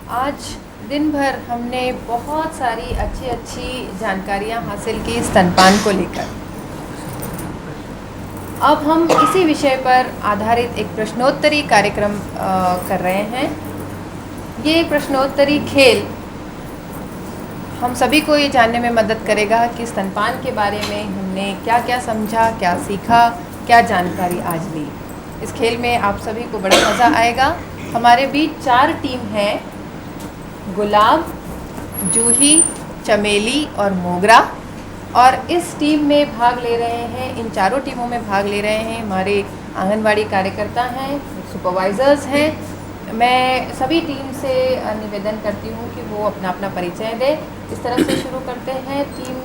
आज दिन भर हमने बहुत सारी अच्छी अच्छी जानकारियां हासिल की स्तनपान को लेकर। अब हम इसी विषय पर आधारित एक प्रश्नोत्तरी कार्यक्रम कर रहे हैं। ये प्रश्नोत्तरी खेल हम सभी को ये जानने में मदद करेगा कि स्तनपान के बारे में हमने क्या क्या समझा, क्या सीखा, क्या जानकारी आज ली। इस खेल में आप सभी को बड़ा मज़ा आएगा। हमारे बीच 4 टीम हैं, गुलाब, जूही, चमेली और मोगरा। और इस टीम में भाग ले रहे हैं, इन चारों टीमों में भाग ले रहे हैं हमारे आंगनवाड़ी कार्यकर्ता हैं, सुपरवाइज़र्स हैं। मैं सभी टीम से निवेदन करती हूँ कि वो अपना अपना परिचय दें। इस तरह से शुरू करते हैं। टीम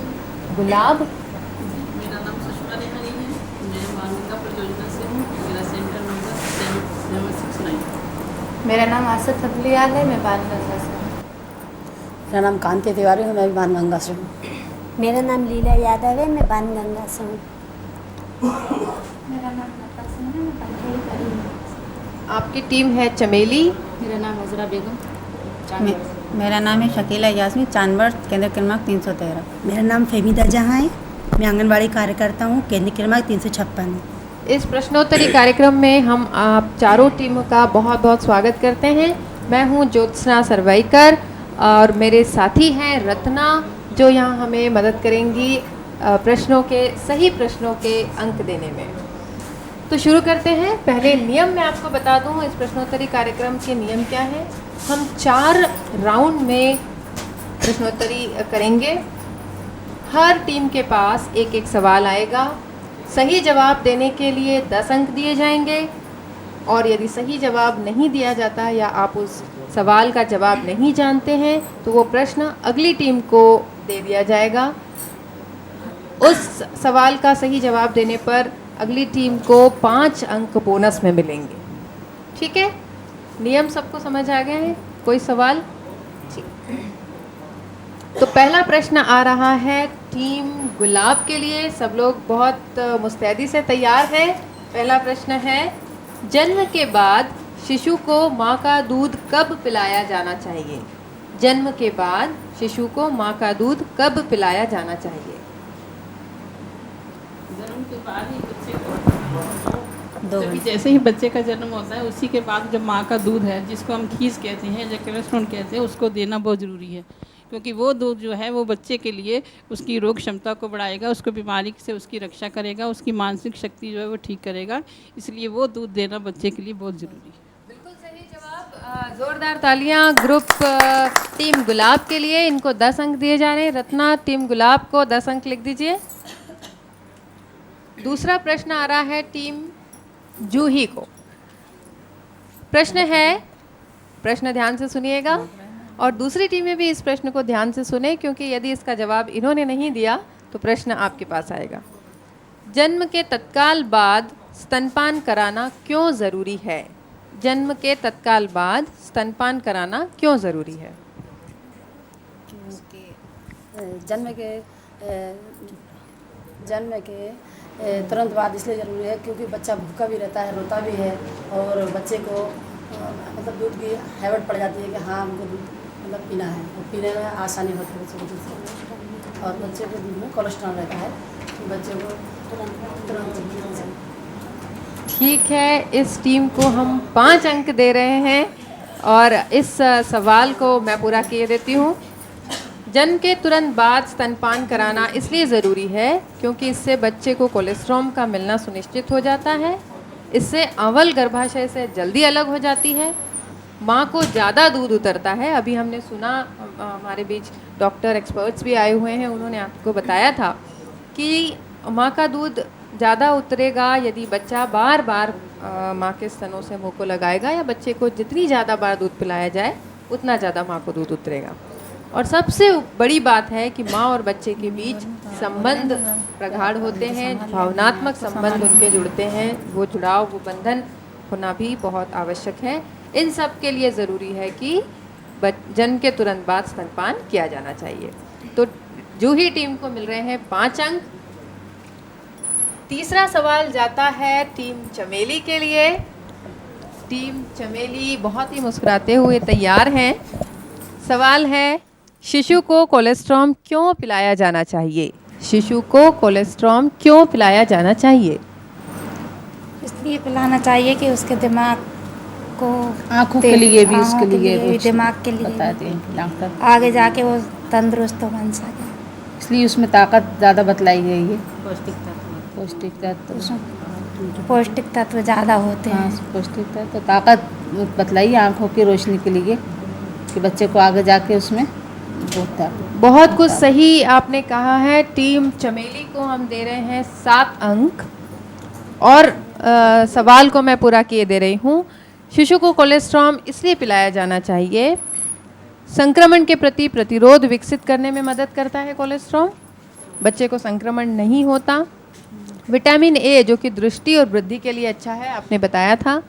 गुलाब। मेरा नाम सुषमा नेहानी है, मैं मानगंगा परियोजना से हूँ। मेरा सेंटर नंबर 769। मेरा नाम आसद अब्लियाल है, मैं बानगंगा से हूँ। मेरा नाम कांति तिवारी है, मैं भी बानगंगा से हूँ। मेरा नाम लीला यादव है, मैं बानगंगा से हूँ। मेरा नाम लता सिंह है, मैं पंथेड़ी करी हूँ। आपकी टीम है चमेली। मेरा नाम हजरा बेगम। मेरा नाम है शकीला यास्मीन, चांदबर, केंद्र क्रमांक 313। मेरा नाम फेमिदा जहाँ है, मैं आंगनबाड़ी कार्यकर्ता हूँ, केंद्र क्रमांक 356 है। इस प्रश्नोत्तरी कार्यक्रम में हम आप चारों टीमों का बहुत बहुत स्वागत करते हैं। मैं हूँ ज्योत्सना सरवाईकर और मेरे साथी हैं रत्ना, जो यहाँ हमें मदद करेंगी सही प्रश्नों के अंक देने में। तो शुरू करते हैं। पहले नियम मैं आपको बता दूँ, इस प्रश्नोत्तरी कार्यक्रम के नियम क्या हैं। हम 4 राउंड में प्रश्नोत्तरी करेंगे। हर टीम के पास एक एक सवाल आएगा। सही जवाब देने के लिए 10 अंक दिए जाएंगे, और यदि सही जवाब नहीं दिया जाता या आप उस सवाल का जवाब नहीं जानते हैं तो वो प्रश्न अगली टीम को दे दिया जाएगा। उस सवाल का सही जवाब देने पर अगली टीम को 5 अंक बोनस में मिलेंगे। ठीक है, नियम सबको समझ आ गए हैं? कोई सवाल? ठीक। तो पहला प्रश्न आ रहा है टीम गुलाब के लिए। सब लोग बहुत मुस्तैदी से तैयार हैं। पहला प्रश्न है, जन्म के बाद शिशु को माँ का दूध कब पिलाया जाना चाहिए? जन्म के बाद शिशु को माँ का दूध कब पिलाया जाना चाहिए? जन्म के बाद ही बच्चे को जैसे ही बच्चे का जन्म होता है उसी के बाद जब माँ का दूध है, जिसको हम खीस कहते हैं या कोलेस्ट्रॉल कहते हैं, उसको देना बहुत ज़रूरी है। क्योंकि वो दूध जो है वो बच्चे के लिए उसकी रोग क्षमता को बढ़ाएगा, उसको बीमारी से उसकी रक्षा करेगा, उसकी मानसिक शक्ति जो है वो ठीक करेगा। इसलिए वो दूध देना बच्चे के लिए बहुत ज़रूरी है। बिल्कुल सही जवाब। जोरदार तालियां ग्रुप टीम गुलाब के लिए। इनको 10 अंक दिए जा रहे हैं। रत्ना, टीम गुलाब को 10 अंक लिख दीजिए। दूसरा प्रश्न आ रहा है टीम जूही को। प्रश्न है, प्रश्न ध्यान से सुनिएगा और दूसरी टीमें भी इस प्रश्न को ध्यान से सुने, क्योंकि यदि इसका जवाब इन्होंने नहीं दिया तो प्रश्न आपके पास आएगा। जन्म के तत्काल बाद स्तनपान कराना क्यों ज़रूरी है? जन्म के तत्काल बाद स्तनपान कराना क्यों ज़रूरी है? क्योंकि जन्म के तुरंत बाद इसलिए ज़रूरी है क्योंकि बच्चा भूखा भी रहता है, रोता भी है, और बच्चे को मतलब दूध की हैबिट पड़ जाती है कि हाँ हमको दूध मतलब पीना है, और पीने में आसानी होती है बच्चे को दूध से। और बच्चे के दूध में कोलेस्ट्रॉल रहता है, तो बच्चे को तुरंत। ठीक है, इस टीम को हम 5 अंक दे रहे हैं और इस सवाल को मैं पूरा किए देती हूँ। जन्म के तुरंत बाद स्तनपान कराना इसलिए ज़रूरी है क्योंकि इससे बच्चे को कोलेस्ट्रॉल का मिलना सुनिश्चित हो जाता है। इससे अवल गर्भाशय से जल्दी अलग हो जाती है। माँ को ज़्यादा दूध उतरता है। अभी हमने सुना, हमारे बीच डॉक्टर एक्सपर्ट्स भी आए हुए हैं, उन्होंने आपको बताया था कि माँ का दूध ज़्यादा उतरेगा यदि बच्चा बार बार माँ के स्तनों से मुँह को लगाएगा, या बच्चे को जितनी ज़्यादा बार दूध पिलाया जाए उतना ज़्यादा माँ को दूध उतरेगा। और सबसे बड़ी बात है कि माँ और बच्चे के बीच संबंध प्रगाढ़ होते हैं, भावनात्मक संबंध उनके जुड़ते हैं। वो जुड़ाव, वो बंधन होना भी बहुत आवश्यक है। इन सब के लिए ज़रूरी है कि जन्म के तुरंत बाद स्तनपान किया जाना चाहिए। तो जूही टीम को मिल रहे हैं 5 अंक। तीसरा सवाल जाता है टीम चमेली के लिए। टीम चमेली बहुत ही मुस्कुराते हुए तैयार हैं। सवाल है, शिशु को कोलेस्ट्रॉम क्यों पिलाया जाना चाहिए? शिशु को कोलेस्ट्रॉम क्यों पिलाया जाना चाहिए? इसलिए पिलाना चाहिए कि उसके दिमाग को आँखों के लिए भी, आँखों उसके के लिए भी, कुछ दिमाग के लिए बताते हैं डॉक्टर। आगे जाके वो तंदुरुस्त बन सके। इसलिए उसमें ताकत ज़्यादा बतलाई गई है। पौष्टिक तत्व। पौष्टिक तत्व, उसमें पौष्टिक तत्व ज़्यादा होते हाँ हैं। पौष्टिक तत्व तो ताकत बतलाई है आँखों की रोशनी के लिए कि बच्चे को आगे जाके उसमें होता है। बहुत कुछ सही आपने कहा है। टीम चमेली को हम दे रहे हैं 7 अंक और सवाल को मैं पूरा किए दे रही हूँ। शिशु को कोलेस्ट्रॉम इसलिए पिलाया जाना चाहिए, संक्रमण के प्रति प्रतिरोध विकसित करने में मदद करता है कोलेस्ट्रॉम, बच्चे को संक्रमण नहीं होता। विटामिन ए जो कि दृष्टि और वृद्धि के लिए अच्छा है, आपने बताया था।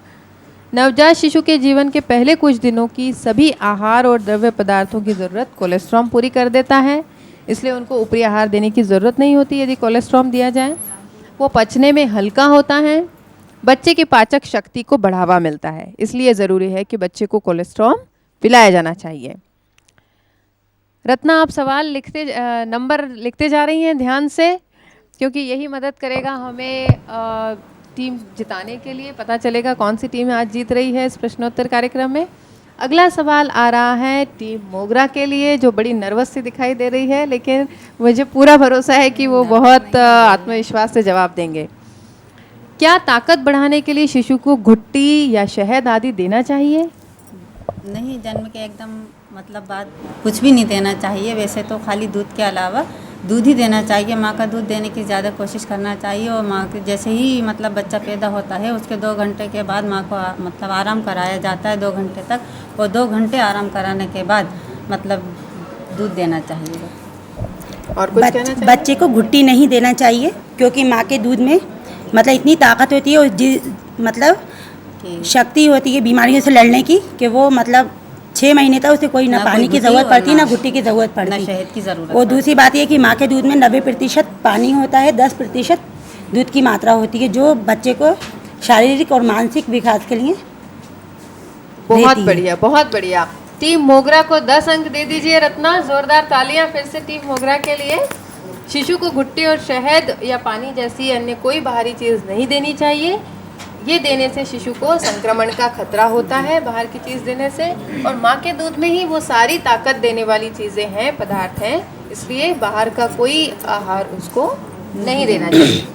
नवजात शिशु के जीवन के पहले कुछ दिनों की सभी आहार और द्रव्य पदार्थों की ज़रूरत कोलेस्ट्रॉम पूरी कर देता है, इसलिए उनको ऊपरी आहार देने की ज़रूरत नहीं होती यदि कोलेस्ट्रॉम दिया जाए। वो पचने में हल्का होता है, बच्चे की पाचक शक्ति को बढ़ावा मिलता है, इसलिए ज़रूरी है कि बच्चे को कोलेस्ट्रॉम पिलाया जाना चाहिए। रत्ना, आप सवाल लिखते नंबर लिखते जा रही हैं ध्यान से, क्योंकि यही मदद करेगा हमें टीम जिताने के लिए। पता चलेगा कौन सी टीम आज जीत रही है इस प्रश्नोत्तर कार्यक्रम में। अगला सवाल आ रहा है टीम मोगरा के लिए, जो बड़ी नर्वस सी दिखाई दे रही है, लेकिन मुझे पूरा भरोसा है कि वो बहुत आत्मविश्वास से जवाब देंगे। क्या ताकत बढ़ाने के लिए शिशु को घुट्टी या शहद आदि देना चाहिए? नहीं, जन्म के एकदम मतलब बाद कुछ भी नहीं देना चाहिए। वैसे तो खाली दूध के अलावा दूध ही देना चाहिए। माँ का दूध देने की ज़्यादा कोशिश करना चाहिए। और माँ के जैसे ही मतलब बच्चा पैदा होता है उसके 2 घंटे के बाद माँ को मतलब आराम कराया जाता है 2 घंटे तक। और 2 घंटे आराम कराने के बाद मतलब दूध देना चाहिए। और कुछ कहना चाहिए? बच्चे को घुट्टी नहीं देना चाहिए, क्योंकि माँ के दूध में मतलब इतनी ताकत होती है और मतलब शक्ति होती है बीमारियों से लड़ने की, कि वो मतलब 6 महीने तक उसे कोई ना पानी की ज़रूरत पड़ती, ना घुट्टी की ज़रूरत ना पड़ती। शहद की ज़रूरत। और दूसरी बात यह कि माँ के दूध में 90% पानी होता है, 10% दूध की मात्रा होती है, जो बच्चे को शारीरिक और मानसिक विकास के लिए बहुत देती है। बढ़िया, बहुत बढ़िया। टीम मोगरा को 10 अंक दे दीजिए रत्ना। जोरदार तालियां फिर से टीम मोगरा के लिए। शिशु को घुट्टी और शहद या पानी जैसी अन्य कोई बाहरी चीज़ नहीं देनी चाहिए। ये देने से शिशु को संक्रमण का खतरा होता है बाहर की चीज़ देने से, और माँ के दूध में ही वो सारी ताकत देने वाली चीज़ें हैं, पदार्थ हैं, इसलिए बाहर का कोई आहार उसको नहीं देना चाहिए।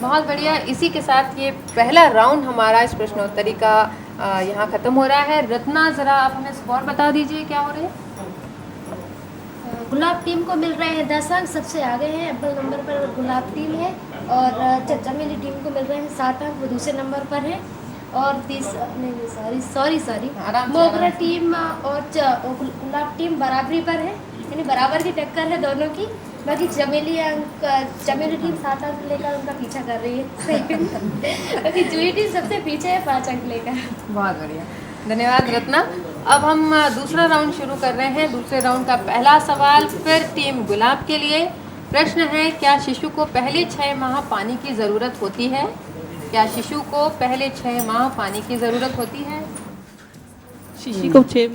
बहुत बढ़िया। इसी के साथ ये पहला राउंड हमारा इस प्रश्नोत्तरी का यहाँ ख़त्म हो रहा है। रत्ना, ज़रा आप हमें स्कोर बता दीजिए क्या हो रहे हैं। गुलाब टीम को मिल रहे हैं 10 अंक, सबसे आगे हैं। अव्वल नंबर पर गुलाब टीम है और चमेली टीम को मिल रहे हैं 7 अंक, वो दूसरे नंबर पर है। और सॉरी मोगरा टीम और गुलाब टीम बराबरी पर है, यानी बराबर की टक्कर है दोनों की। बाकी चमेली टीम 7 अंक लेकर उनका पीछा कर रही है। बाकी जूही टीम सबसे पीछे है 5 अंक लेकर। बहुत बढ़िया, धन्यवाद रत्ना। अब हम दूसरा राउंड शुरू कर रहे हैं। दूसरे राउंड का पहला सवाल फिर टीम गुलाब के लिए। प्रश्न है, क्या शिशु को पहले 6 माह पानी की ज़रूरत होती है? क्या शिशु को पहले 6 माह पानी की ज़रूरत होती है? शिशु को 6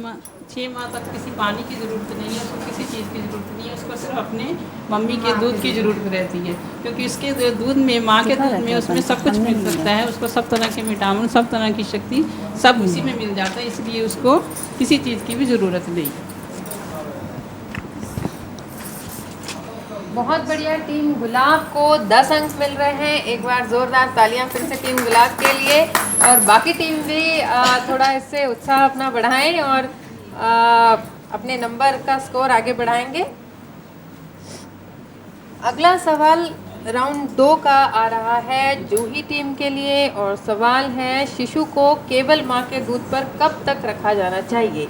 माह तक किसी पानी की ज़रूरत नहीं है, उसको किसी चीज़ की ज़रूरत नहीं है, उसको सिर्फ अपने मम्मी के दूध की ज़रूरत रहती है, क्योंकि उसके दूध में, माँ के दूध में, उसमें सब कुछ मिल सकता है। उसको सब तरह के विटामिन, सब तरह की शक्ति सब उसी में मिल जाता है, इसलिए उसको किसी चीज़ की भी ज़रूरत नहीं। बहुत बढ़िया। टीम गुलाब को 10 अंक मिल रहे हैं। एक बार ज़ोरदार तालियां फिर से टीम गुलाब के लिए। और बाकी टीम भी थोड़ा इससे उत्साह अपना बढ़ाएं और अपने नंबर का स्कोर आगे बढ़ाएंगे। अगला सवाल राउंड 2 का आ रहा है जूही टीम के लिए, और सवाल है, शिशु को केवल माँ के दूध पर कब तक रखा जाना चाहिए?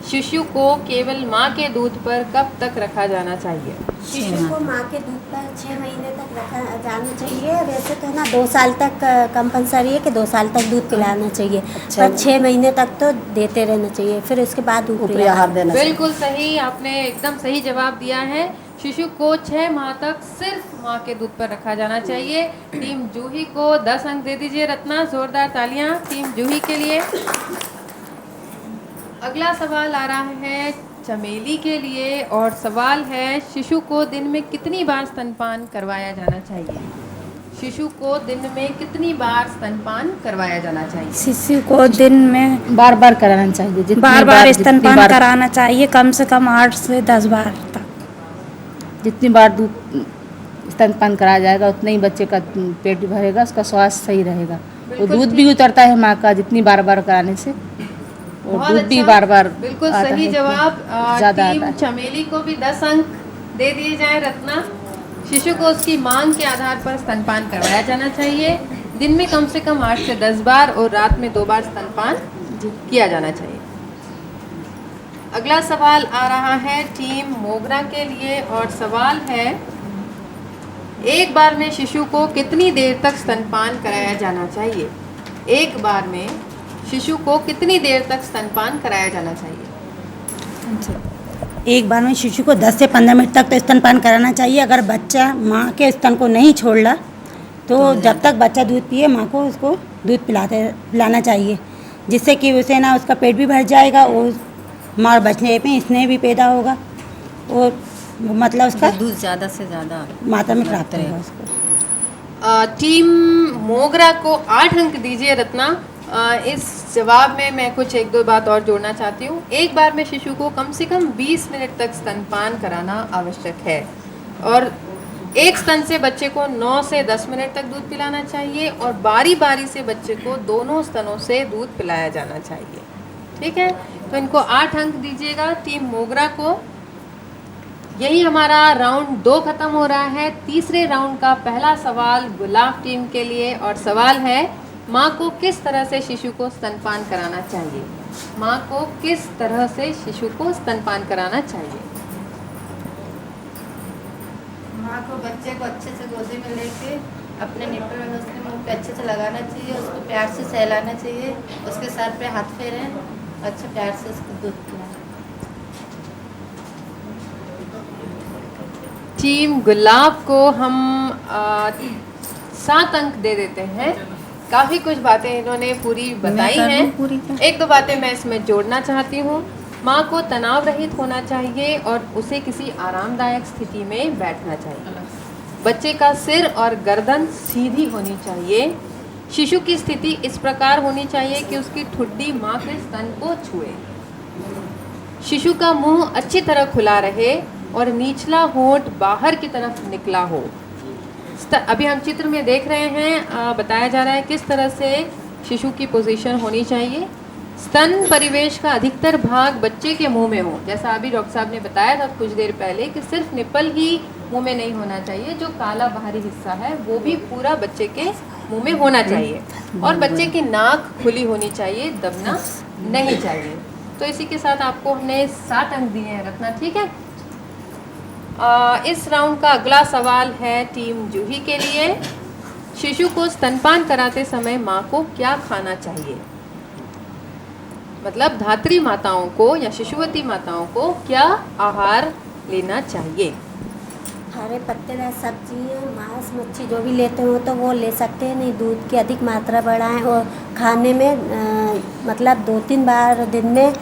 शिशु को केवल माँ के दूध पर कब तक रखा जाना चाहिए? शिशु को माँ के दूध पर 6 महीने तक रखा जाना चाहिए। वैसे तो ना 2 साल तक कंपलसरी है कि 2 साल तक दूध पिलाना चाहिए, पर 6 महीने तक तो देते रहना चाहिए, फिर उसके बाद ऊपरी आहार देना चाहिए। बिल्कुल सही, आपने एकदम सही जवाब दिया है। शिशु को 6 माह तक सिर्फ माँ के दूध पर रखा जाना चाहिए। टीम जूही को 10 अंक दे दीजिए रत्ना। जोरदार तालियां टीम जूही के लिए। अगला सवाल आ रहा है चमेली के लिए और सवाल है शिशु को दिन में कितनी बार स्तनपान करवाया जाना चाहिए? शिशु को दिन में कितनी बार स्तनपान करवाया जाना चाहिए? शिशु को दिन में बार बार कराना चाहिए, जितनी बार बार जितनी स्तनपान बार- कराना चाहिए, कम से कम 8 से 10 बार तक। जितनी बार दूध स्तनपान कराया जाएगा उतने ही बच्चे का पेट भी भरेगा, उसका स्वास्थ्य सही रहेगा और बिल्कुल दूध भी उतरता है माँ का जितनी बार बार कराने से, और बहुत दूध भी अच्छा, बार बार बिल्कुल आता सही है, जवाब। ज़्यादा टीम आता है। चमेली को भी 10 अंक दे दिए जाए। रत्ना, शिशु को उसकी मांग के आधार पर स्तनपान करवाया जाना चाहिए, दिन में कम से कम 8 से 10 बार और रात में 2 बार स्तनपान किया जाना चाहिए। अगला सवाल आ रहा है टीम मोगरा के लिए और सवाल है एक बार में शिशु को कितनी देर तक स्तनपान कराया जाना चाहिए? एक बार में शिशु को कितनी देर तक स्तनपान कराया जाना चाहिए? एक बार में शिशु को 10 से 15 मिनट तक तो स्तनपान कराना चाहिए। अगर बच्चा माँ के स्तन को नहीं छोड़ रहा तो जब तक बच्चा दूध पिए माँ को उसको दूध पिलाना चाहिए, जिससे कि उसे ना उसका पेट भी भर जाएगा और माँ और बच्चे में स्नेह भी पैदा होगा और मतलब उसका दूध ज़्यादा से ज़्यादा मात्रा में प्राप्त होगा उसको। टीम मोगरा को 8 अंक दीजिए। रत्ना, इस जवाब में मैं कुछ 1-2 बात और जोड़ना चाहती हूँ। एक बार में शिशु को कम से कम 20 मिनट तक स्तनपान कराना आवश्यक है और एक स्तन से बच्चे को 9 से 10 मिनट तक दूध पिलाना चाहिए और बारी बारी से बच्चे को दोनों स्तनों से दूध पिलाया जाना चाहिए। ठीक है, तो इनको 8 अंक दीजिएगा टीम मोगरा को। यही हमारा राउंड 2 खत्म हो रहा है। तीसरे राउंड का पहला सवाल गुलाब टीम के लिए और सवाल है माँ को किस तरह से शिशु को स्तनपान कराना चाहिए? माँ को किस तरह से शिशु को स्तनपान कराना चाहिए? माँ को बच्चे को अच्छे से गोदी में लेके अपने निप्पल में उसके मुंह पे अच्छे से लगाना चाहिए, उसको प्यार से सहलाना चाहिए, उसके सर पे हाथ फेरें, अच्छे प्यार से उसको दूध पिलाएं। टीम गुलाब को हम 7 अंक दे देते हैं। काफ़ी कुछ बातें इन्होंने पूरी बताई हैं। 1-2 बातें मैं इसमें जोड़ना चाहती हूँ। माँ को तनाव रहित होना चाहिए और उसे किसी आरामदायक स्थिति में बैठना चाहिए। बच्चे का सिर और गर्दन सीधी होनी चाहिए। शिशु की स्थिति इस प्रकार होनी चाहिए कि उसकी ठुड्डी माँ के स्तन को छुए। शिशु का मुंह अच्छी तरह खुला रहे और निचला होंठ बाहर की तरफ निकला हो। अभी हम चित्र में देख रहे हैं, बताया जा रहा है किस तरह से शिशु की पोजीशन होनी चाहिए। स्तन परिवेश का अधिकतर भाग बच्चे के मुंह में हो, जैसा अभी डॉक्टर साहब ने बताया था कुछ देर पहले कि सिर्फ निप्पल ही मुंह में नहीं होना चाहिए, जो काला बाहरी हिस्सा है वो भी पूरा बच्चे के मुंह में होना चाहिए और बच्चे की नाक खुली होनी चाहिए, दबना नहीं चाहिए। तो इसी के साथ आपको हमने 7 अंक दिए हैं रत्ना, ठीक है। इस राउंड का अगला सवाल है टीम जूही के लिए। शिशु को स्तनपान कराते समय माँ को क्या खाना चाहिए? मतलब धात्री माताओं को या शिशुवती माताओं को क्या आहार लेना चाहिए? हरे पत्तेदार सब्जियाँ, मांस, मच्छी जो भी लेते हो तो वो ले सकते हैं, नहीं दूध की अधिक मात्रा बढ़ाएं और खाने में मतलब 2-3 बार दिन में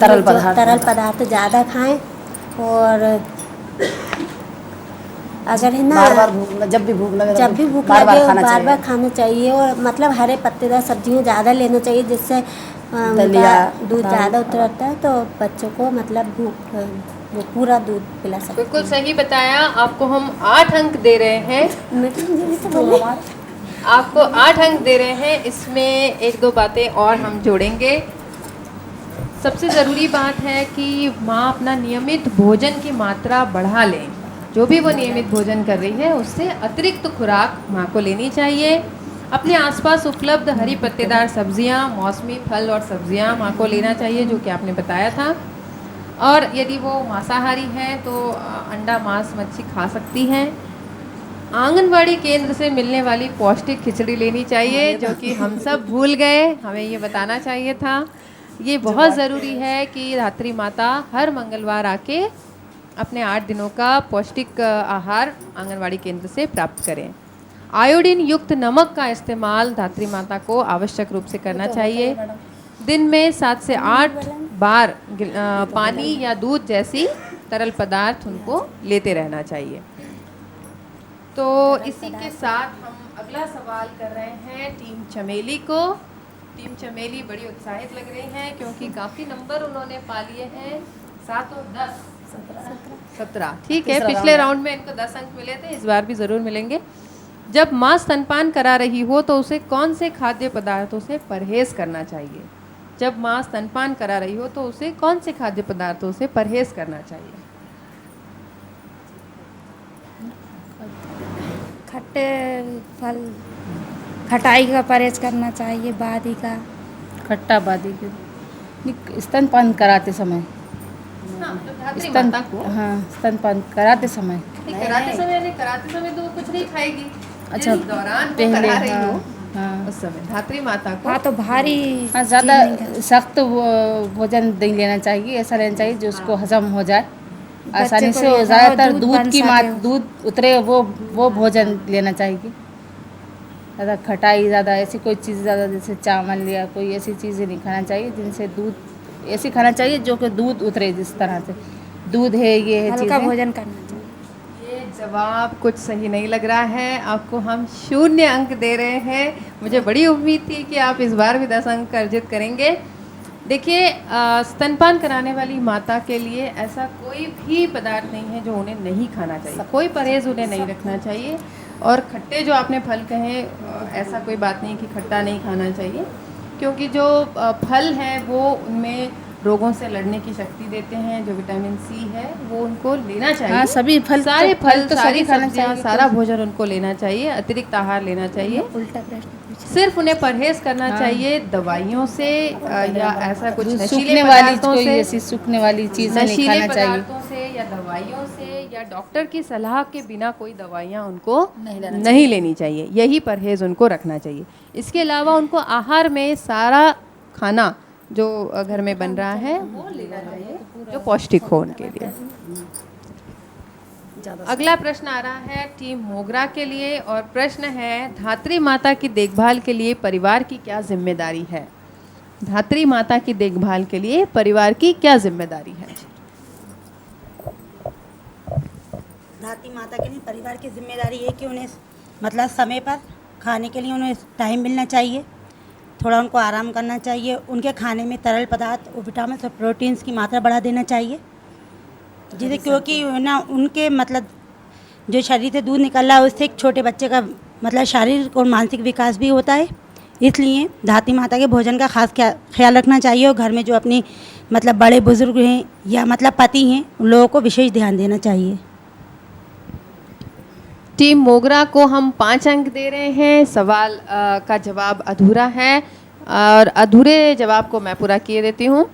तरल पदार्थ ज़्यादा खाएं और अगर है ना जब भी भूख लगे बार बार खाना चाहिए और मतलब हरे पत्तेदार सब्जियाँ ज़्यादा लेना चाहिए, जिससे उनका दूध ज़्यादा उतरता है तो बच्चों को मतलब वो पूरा दूध पिला सकते हैं। बिल्कुल सही बताया। आपको हम 8 अंक दे रहे हैं। आपको 8 अंक दे रहे हैं। इसमें 1-2 बातें और हम जोड़ेंगे। सबसे ज़रूरी बात है कि माँ अपना नियमित भोजन की मात्रा बढ़ा लें। जो भी वो नियमित भोजन कर रही है उससे अतिरिक्त खुराक माँ को लेनी चाहिए। अपने आसपास उपलब्ध हरी पत्तेदार सब्जियाँ, मौसमी फल और सब्जियाँ माँ को लेना चाहिए, जो कि आपने बताया था। और यदि वो मांसाहारी है तो अंडा, मांस, मच्छी खा सकती हैं। आंगनवाड़ी केंद्र से मिलने वाली पौष्टिक खिचड़ी लेनी चाहिए, जो कि हम सब भूल गए, हमें ये बताना चाहिए था। ये बहुत ज़रूरी है कि धात्री माता हर मंगलवार आके अपने 8 दिनों का पौष्टिक आहार आंगनवाड़ी केंद्र से प्राप्त करें। आयोडीन युक्त नमक का इस्तेमाल धात्री माता को आवश्यक रूप से करना चाहिए। दिन में 7 से 8 बार पानी या दूध जैसी तरल पदार्थ उनको लेते रहना चाहिए। तो इसी के साथ हम अगला सवाल कर रहे हैं टीम चमेली को। टीम चमेली बड़ी उत्साहित लग रही हैं क्योंकि काफ़ी नंबर उन्होंने पा लिए हैं। 7 और 10 17। ठीक है, पिछले राउंड में इनको 10 अंक मिले थे, इस बार भी ज़रूर मिलेंगे। जब माँ स्तनपान करा रही हो तो उसे कौन से खाद्य पदार्थों से परहेज़ करना चाहिए? जब माँ स्तनपान करा रही हो तो उसे कौन से खाद्य पदार्थों से परहेज़ करना चाहिए? खट्टे फल, खटाई का परहेज करना चाहिए, बादी का, खट्टा बादी के स्तनपान कराते समय, स्तनपान कराते समय कराते समय तो वो कुछ नहीं खाएगी। अच्छा, जिस दौरान वो पहले, करा रही हो हाँ, उस समय धात्री माता को हाँ तो भारी ज़्यादा सख्त भोजन नहीं लेना चाहिए, ऐसा लेना चाहिए जो उसको हजम हो जाए आसानी से। और ज़्यादातर दूध उतरे वो भोजन लेना चाहिए। ज़्यादा खटाई, ज़्यादा ऐसी कोई चीज़, ज़्यादा जैसे चावल या कोई ऐसी चीज़ें नहीं खाना चाहिए जिनसे दूध, ऐसी खाना चाहिए जो कि दूध उतरे, जिस तरह से दूध है, ये है हल्का चीज़ें। भोजन करना चाहिए। ये जवाब कुछ सही नहीं लग रहा है, आपको हम 0 अंक दे रहे हैं। मुझे बड़ी उम्मीद थी कि आप इस बार भी 10 अंक अर्जित करेंगे। देखिए, स्तनपान कराने वाली माता के लिए ऐसा कोई भी पदार्थ नहीं है जो उन्हें नहीं खाना चाहिए, कोई परहेज़ उन्हें नहीं रखना चाहिए। और खट्टे जो आपने फल कहे, ऐसा कोई बात नहीं कि खट्टा नहीं खाना चाहिए, क्योंकि जो फल हैं वो उनमें रोगों से लड़ने की शक्ति देते हैं। जो विटामिन सी है वो उनको लेना चाहिए। हाँ, सभी फल, सारे फल तो सारी खाना सब्जियां, चाहिए, सारा भोजन उनको लेना चाहिए, अतिरिक्त आहार लेना चाहिए। उल्टा प्रश्न पूछा। सिर्फ उन्हें परहेज करना चाहिए दवाइयों से या ऐसा कुछ नशीले सूखने वाली पदार्थों कोई से, ऐसी सूखने वाली चीज़ नहीं नशीले खाना चाहिए। पदार्थों से या दवाइयों से या डॉक्टर की सलाह के बिना कोई दवाइयाँ उनको नहीं लेनी चाहिए। यही परहेज उनको रखना चाहिए। इसके अलावा उनको आहार में सारा खाना जो घर में बन रहा है वो लेना चाहिए जो पौष्टिक हो उनके लिए। अगला प्रश्न आ रहा है टीम मोगरा के लिए और प्रश्न है, धात्री माता की देखभाल के लिए परिवार की क्या जिम्मेदारी है? धात्री माता की देखभाल के लिए परिवार की क्या जिम्मेदारी है? धात्री माता के लिए परिवार की जिम्मेदारी है कि उन्हें मतलब समय पर खाने के लिए उन्हें टाइम मिलना चाहिए, थोड़ा उनको आराम करना चाहिए, उनके खाने में तरल पदार्थ और विटामिन और प्रोटीन्स की मात्रा बढ़ा देना चाहिए, जिसे क्योंकि ना उनके मतलब जो शरीर से दूध निकल रहा है उससे एक छोटे बच्चे का मतलब शारीरिक और मानसिक विकास भी होता है। इसलिए धात्री माता के भोजन का खास ख्याल रखना चाहिए और घर में जो अपनी मतलब बड़े बुजुर्ग हैं या मतलब पति हैं उन लोगों को विशेष ध्यान देना चाहिए। टीम मोगरा को हम 5 अंक दे रहे हैं। सवाल का जवाब अधूरा है और अधूरे जवाब को मैं पूरा किए देती हूँ।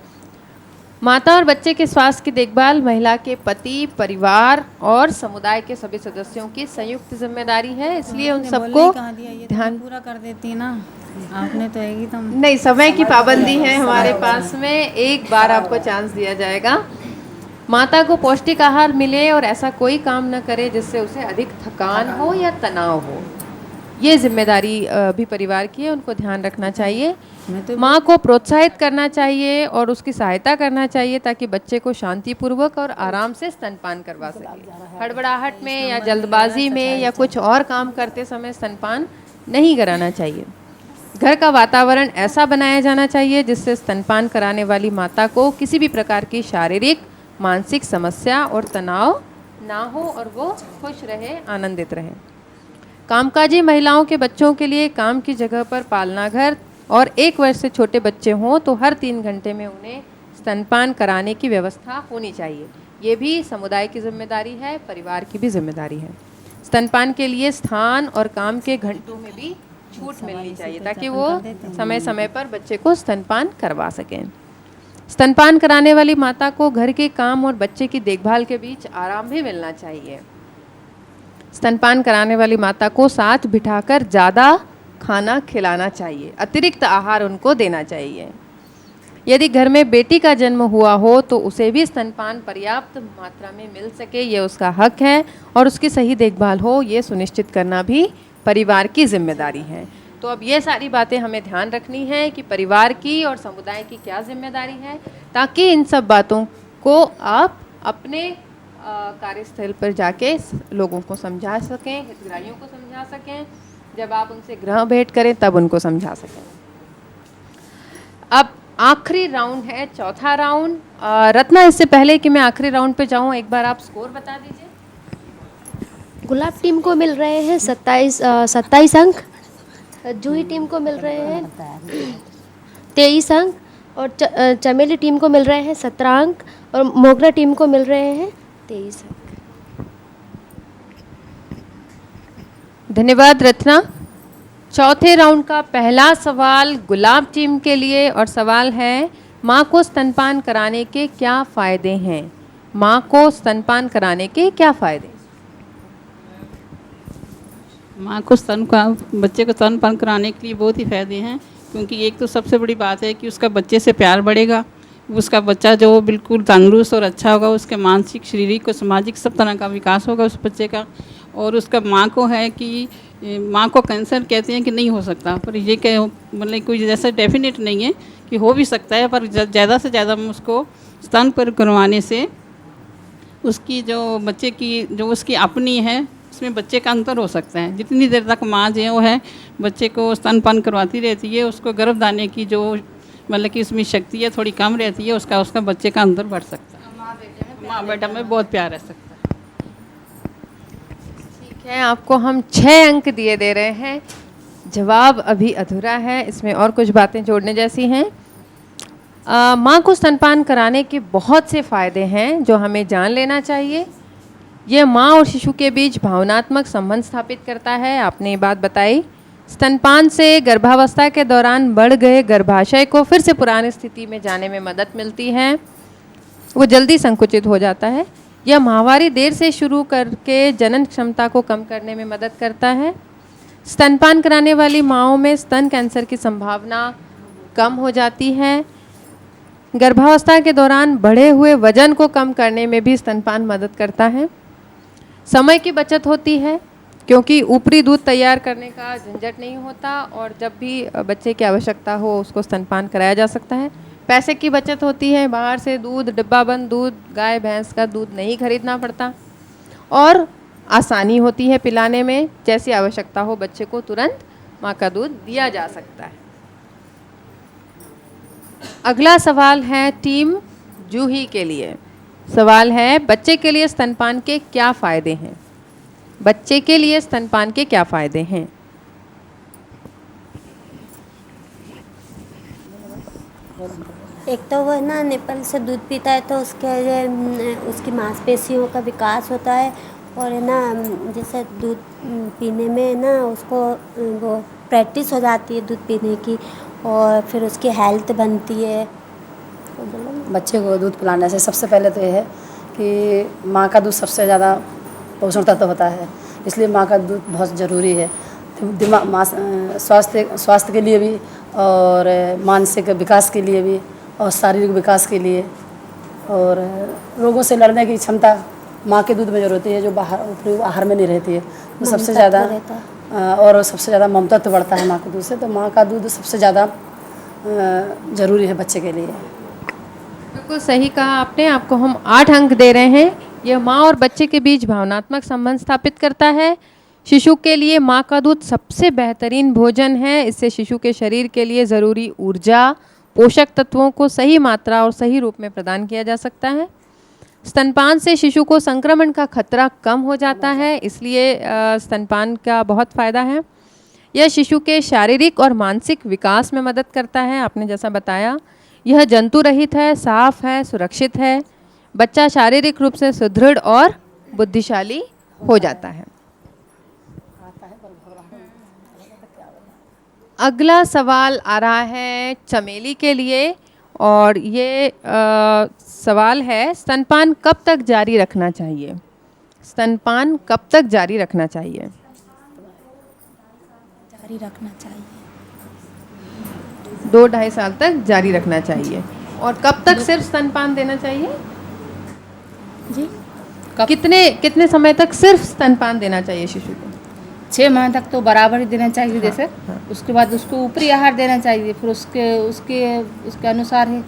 माता और बच्चे के स्वास्थ्य की देखभाल महिला के पति, परिवार और समुदाय के सभी सदस्यों की संयुक्त जिम्मेदारी है, इसलिए उन सबको ध्यान पूरा कर देती ना आपने, तो एक ही तो नहीं, समय की पाबंदी है हमारे पास में, एक बार आपको चांस दिया जाएगा। माता को पौष्टिक आहार मिले और ऐसा कोई काम न करे जिससे उसे अधिक थकान हो या तनाव हो, ये जिम्मेदारी भी परिवार की है, उनको ध्यान रखना चाहिए। माँ को प्रोत्साहित करना चाहिए और उसकी सहायता करना चाहिए ताकि बच्चे को शांतिपूर्वक और आराम से स्तनपान करवा सके। हड़बड़ाहट में या जल्दबाजी में या कुछ और काम करते समय स्तनपान नहीं कराना चाहिए। घर का वातावरण ऐसा बनाया जाना चाहिए जिससे स्तनपान कराने वाली माता को किसी भी प्रकार की शारीरिक, मानसिक समस्या और तनाव ना हो और वो खुश रहे, आनंदित रहे। कामकाजी महिलाओं के बच्चों के लिए काम की जगह पर पालना घर और 1 वर्ष से छोटे बच्चे हों तो हर 3 घंटे में उन्हें स्तनपान कराने की व्यवस्था होनी चाहिए। ये भी समुदाय की जिम्मेदारी है, परिवार की भी जिम्मेदारी है। स्तनपान के लिए स्थान और काम के घंटों में भी छूट मिलनी चाहिए ताकि वो समय समय पर बच्चे को स्तनपान करवा सकें। स्तनपान कराने वाली माता को घर के काम और बच्चे की देखभाल के बीच आराम भी मिलना चाहिए। स्तनपान कराने वाली माता को साथ बिठाकर ज़्यादा खाना खिलाना चाहिए, अतिरिक्त आहार उनको देना चाहिए। यदि घर में बेटी का जन्म हुआ हो तो उसे भी स्तनपान पर्याप्त मात्रा में मिल सके, ये उसका हक है और उसकी सही देखभाल हो, ये सुनिश्चित करना भी परिवार की जिम्मेदारी है। तो अब ये सारी बातें हमें ध्यान रखनी है कि परिवार की और समुदाय की क्या जिम्मेदारी है, ताकि इन सब बातों को आप अपने कार्यस्थल पर जाके लोगों को समझा सकें, हितग्राहियों को समझा सकें। जब आप उनसे गृह भेंट करें तब उनको समझा सकें। अब आखिरी राउंड है, चौथा राउंड। रत्ना, इससे पहले कि मैं आखिरी राउंड पे जाऊं, एक बार आप स्कोर बता दीजिए। गुलाब टीम को मिल रहे हैं 27 अंक, जूही टीम को मिल रहे हैं 23 अंक, और चमेली टीम को मिल रहे हैं 17 अंक, और मोगरा टीम को मिल रहे हैं 23 अंक। धन्यवाद रत्ना। चौथे राउंड का पहला सवाल गुलाब टीम के लिए, और सवाल है, माँ को स्तनपान कराने के क्या फ़ायदे हैं? माँ को स्तनपान कराने के क्या फ़ायदे? माँ को बच्चे को स्तनपान कराने के लिए बहुत ही फ़ायदे हैं, क्योंकि एक तो सबसे बड़ी बात है कि उसका बच्चे से प्यार बढ़ेगा, उसका बच्चा जो बिल्कुल तंदुरुस्त और अच्छा होगा, उसके मानसिक, शारीरिक और सामाजिक सब तरह का विकास होगा उस बच्चे का। और उसका माँ को है कि माँ को कैंसर कहते हैं कि नहीं हो सकता, पर ये क्या मतलब कोई जैसा डेफिनेट नहीं है कि हो भी सकता है, पर ज़्यादा से ज़्यादा उसको स्तन पर करवाने से उसकी जो बच्चे की जो उसकी अपनी है उसमें बच्चे का अंतर हो सकता है। जितनी देर तक माँ जो है बच्चे को स्तनपान करवाती रहती है, उसको गर्भदाने की जो मतलब कि उसमें शक्ति है थोड़ी कम रहती है, उसका बच्चे का अंतर बढ़ सकता है। माँ बेटा में बहुत प्यार रह सकता है। ठीक है, आपको हम 6 अंक दिए दे रहे हैं। जवाब अभी अधूरा है, इसमें और कुछ बातें जोड़ने जैसी हैं। माँ को स्तनपान कराने के बहुत से फ़ायदे हैं जो हमें जान लेना चाहिए। यह माँ और शिशु के बीच भावनात्मक संबंध स्थापित करता है, आपने ये बात बताई। स्तनपान से गर्भावस्था के दौरान बढ़ गए गर्भाशय को फिर से पुरानी स्थिति में जाने में मदद मिलती है, वो जल्दी संकुचित हो जाता है। यह माहवारी देर से शुरू करके जनन क्षमता को कम करने में मदद करता है। स्तनपान कराने वाली माँओं में स्तन कैंसर की संभावना कम हो जाती है। गर्भावस्था के दौरान बढ़े हुए वजन को कम करने में भी स्तनपान मदद करता है। समय की बचत होती है, क्योंकि ऊपरी दूध तैयार करने का झंझट नहीं होता, और जब भी बच्चे की आवश्यकता हो उसको स्तनपान कराया जा सकता है। पैसे की बचत होती है, बाहर से दूध, डिब्बाबंद दूध, गाय भैंस का दूध नहीं खरीदना पड़ता, और आसानी होती है पिलाने में। जैसी आवश्यकता हो बच्चे को तुरंत माँ का दूध दिया जा सकता है। अगला सवाल है टीम जूही के लिए। सवाल है, बच्चे के लिए स्तनपान के क्या फ़ायदे हैं? बच्चे के लिए स्तनपान के क्या फ़ायदे हैं? एक तो वो ना निपल से दूध पीता है तो उसकी मांसपेशियों का विकास होता है, और है ना जैसे दूध पीने में ना उसको वो प्रैक्टिस हो जाती है दूध पीने की, और फिर उसकी हेल्थ बनती है। बच्चे को दूध पिलाने से सबसे पहले तो ये है कि माँ का दूध सबसे ज़्यादा पोषण तत्व होता है, इसलिए माँ का दूध बहुत ज़रूरी है। दिमाग स्वास्थ्य के लिए भी, और मानसिक विकास के लिए भी, और शारीरिक विकास के लिए, और रोगों से लड़ने की क्षमता माँ के दूध में जो होती है, जो बाहर ऊपरी आहार में नहीं रहती है, तो सबसे ज़्यादा और सबसे ज़्यादा ममतत्व बढ़ता है माँ के दूध से। तो माँ का दूध सबसे ज़्यादा ज़रूरी है बच्चे के लिए। बिल्कुल सही कहा आपने। आपको हम 8 अंक दे रहे हैं। यह माँ और बच्चे के बीच भावनात्मक संबंध स्थापित करता है। शिशु के लिए माँ का दूध सबसे बेहतरीन भोजन है। इससे शिशु के शरीर के लिए ज़रूरी ऊर्जा, पोषक तत्वों को सही मात्रा और सही रूप में प्रदान किया जा सकता है। स्तनपान से शिशु को संक्रमण का खतरा कम हो जाता है, इसलिए स्तनपान का बहुत फ़ायदा है। यह शिशु के शारीरिक और मानसिक विकास में मदद करता है। आपने जैसा बताया, यह जंतु रहित है, साफ है, सुरक्षित है। बच्चा शारीरिक रूप से सुदृढ़ और बुद्धिशाली हो जाता है। अगला सवाल आ रहा है चमेली के लिए, और ये सवाल है, स्तनपान कब तक जारी रखना चाहिए? स्तनपान कब तक जारी रखना चाहिए? जारी रखना चाहिए 2-2.5 साल तक जारी रखना चाहिए। और कब तक सिर्फ स्तनपान देना चाहिए जी? कितने समय तक सिर्फ स्तनपान देना चाहिए शिशु को? 6 माह तक तो बराबर ही देना चाहिए जैसे, उसके बाद उसको ऊपरी आहार देना चाहिए, फिर उसके अनुसार है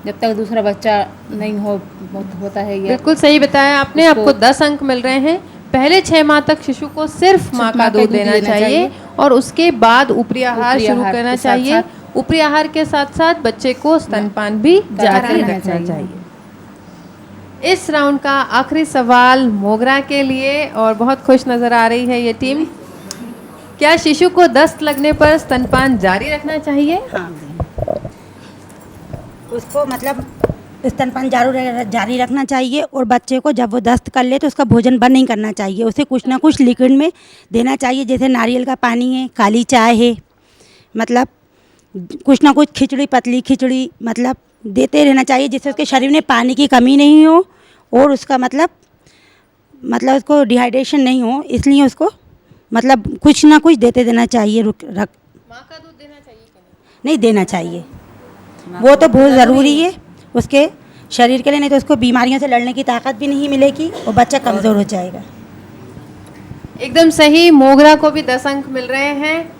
जब तक दूसरा बच्चा नहीं होता है। या बिल्कुल सही बताया आपने। आपको 10 अंक मिल रहे हैं। पहले 6 माह तक शिशु को सिर्फ माँ का दूध देना चाहिए और उसके बाद ऊपरी आहार शुरू करना चाहिए। ऊपरी आहार के साथ साथ बच्चे को स्तनपान भी जारी रखना चाहिए। इस राउंड का आखिरी सवाल मोगरा के लिए, और बहुत खुश नजर आ रही है ये टीम। क्या शिशु को दस्त लगने पर स्तनपान जारी रखना चाहिए? हाँ, उसको मतलब स्तनपान जारी रखना चाहिए, और बच्चे को जब वो दस्त कर ले तो उसका भोजन बंद नहीं करना चाहिए। उसे कुछ ना कुछ लिक्विड में देना चाहिए, जैसे नारियल का पानी है, काली चाय है, मतलब कुछ ना कुछ खिचड़ी, पतली खिचड़ी मतलब देते रहना चाहिए, जिससे उसके शरीर में पानी की कमी नहीं हो और उसका मतलब उसको डिहाइड्रेशन नहीं हो। इसलिए उसको मतलब कुछ ना कुछ देते देना चाहिए। माँ का दूध देना चाहिए कि नहीं देना चाहिए, वो तो बहुत ज़रूरी है उसके शरीर के लिए, नहीं तो उसको बीमारियों से लड़ने की ताकत भी नहीं मिलेगी और बच्चा कमज़ोर हो जाएगा। एकदम सही। मोगरा को भी 10 अंक मिल रहे हैं।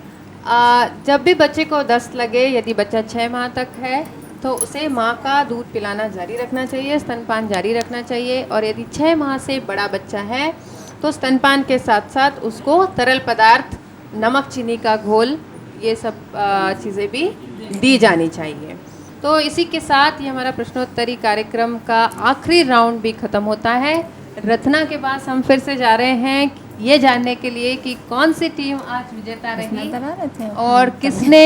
जब भी बच्चे को दस्त लगे, यदि बच्चा 6 माह तक है तो उसे माँ का दूध पिलाना जारी रखना चाहिए, स्तनपान जारी रखना चाहिए। और यदि 6 माह से बड़ा बच्चा है तो स्तनपान के साथ साथ उसको तरल पदार्थ, नमक, चीनी का घोल, ये सब चीज़ें भी दी जानी चाहिए। तो इसी के साथ ये हमारा प्रश्नोत्तरी कार्यक्रम का आखिरी राउंड भी ख़त्म होता है। रत्ना के पास हम फिर से जा रहे हैं ये जानने के लिए कि कौन सी टीम आज विजेता रही और किसने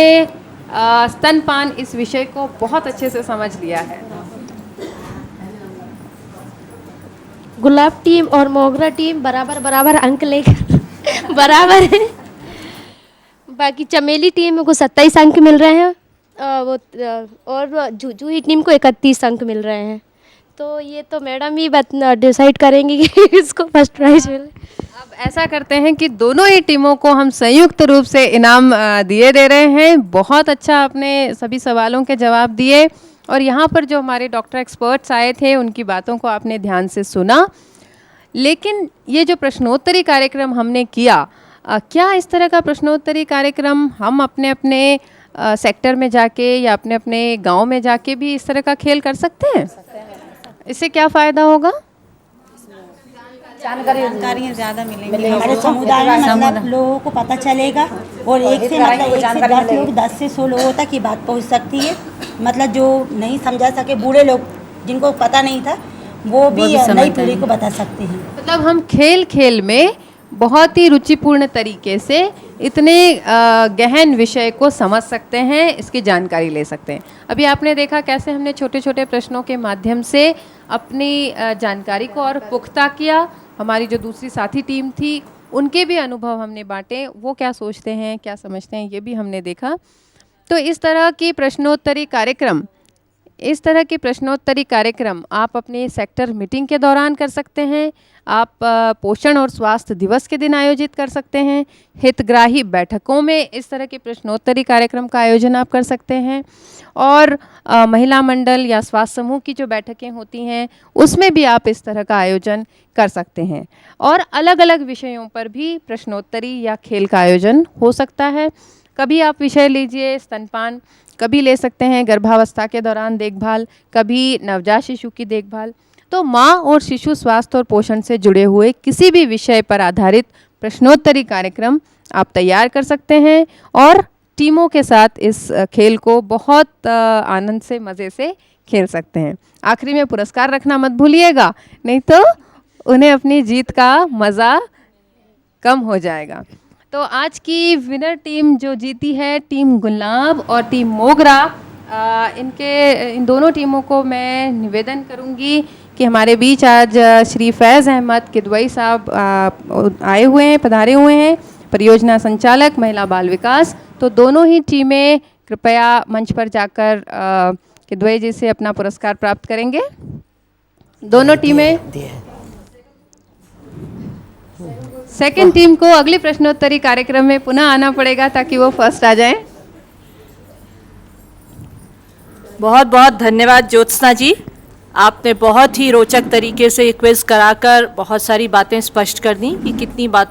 स्तनपान इस विषय को बहुत अच्छे से समझ लिया है। गुलाब टीम और मोगरा टीम बराबर अंक लेकर बराबर है। बाकी चमेली टीम को 27 अंक मिल रहे हैं और जूही टीम को 31 अंक मिल रहे हैं। तो ये तो मैडम ही डिसाइड करेंगी कि इसको फर्स्ट प्राइज मिले। अब ऐसा करते हैं कि दोनों ही टीमों को हम संयुक्त रूप से इनाम दिए दे रहे हैं। बहुत अच्छा आपने सभी सवालों के जवाब दिए और यहाँ पर जो हमारे डॉक्टर एक्सपर्ट्स आए थे उनकी बातों को आपने ध्यान से सुना। लेकिन ये जो प्रश्नोत्तरी कार्यक्रम हमने किया, क्या इस तरह का प्रश्नोत्तरी कार्यक्रम हम अपने अपने सेक्टर में जाके या अपने अपने गांव में जाके भी इस तरह का खेल कर सकते हैं? इससे क्या फ़ायदा होगा? जानकारियाँ ज़्यादा मिलेंगी हमारे समुदाय में, मतलब लोगों को पता चलेगा और एक से 10 लोग, 10 से 100 लोगों तक ये बात पहुंच सकती है। मतलब जो नहीं समझा सके, बूढ़े लोग जिनको पता नहीं था, वो भी नई पीढ़ी को बता सकते हैं। मतलब हम खेल खेल में बहुत ही रुचिपूर्ण तरीके से इतने गहन विषय को समझ सकते हैं, इसकी जानकारी ले सकते हैं। अभी आपने देखा कैसे हमने छोटे छोटे प्रश्नों के माध्यम से अपनी जानकारी को और पुख्ता किया। हमारी जो दूसरी साथी टीम थी उनके भी अनुभव हमने बांटे, वो क्या सोचते हैं, क्या समझते हैं, ये भी हमने देखा। तो इस तरह की प्रश्नोत्तरी कार्यक्रम आप अपने सेक्टर मीटिंग के दौरान कर सकते हैं। आप पोषण और स्वास्थ्य दिवस के दिन आयोजित कर सकते हैं। हितग्राही बैठकों में इस तरह के प्रश्नोत्तरी कार्यक्रम का आयोजन आप कर सकते हैं। और महिला मंडल या स्वास्थ्य समूह की जो बैठकें होती हैं उसमें भी आप इस तरह का आयोजन कर सकते हैं। और अलग अलग विषयों पर भी प्रश्नोत्तरी या खेल का आयोजन हो सकता है। कभी आप विषय लीजिए स्तनपान, कभी ले सकते हैं गर्भावस्था के दौरान देखभाल, कभी नवजात शिशु की देखभाल। तो माँ और शिशु स्वास्थ्य और पोषण से जुड़े हुए किसी भी विषय पर आधारित प्रश्नोत्तरी कार्यक्रम आप तैयार कर सकते हैं और टीमों के साथ इस खेल को बहुत आनंद से, मज़े से खेल सकते हैं। आखिरी में पुरस्कार रखना मत भूलिएगा, नहीं तो उन्हें अपनी जीत का मज़ा कम हो जाएगा। तो आज की विनर टीम जो जीती है, टीम गुलाब और टीम मोगरा, इन दोनों टीमों को मैं निवेदन करूंगी कि हमारे बीच आज श्री फैज़ अहमद किदवई साहब आए हुए हैं, पधारे हुए हैं, परियोजना संचालक महिला बाल विकास। तो दोनों ही टीमें कृपया मंच पर जाकर किदवई जी से अपना पुरस्कार प्राप्त करेंगे। दोनों टीमें। सेकंड टीम को अगली प्रश्नोत्तरी कार्यक्रम में पुनः आना पड़ेगा ताकि वो फर्स्ट आ जाएं। बहुत बहुत धन्यवाद ज्योत्सना जी, आपने बहुत ही रोचक तरीके से क्विज कराकर बहुत सारी बातें स्पष्ट कर दी कि कितनी बात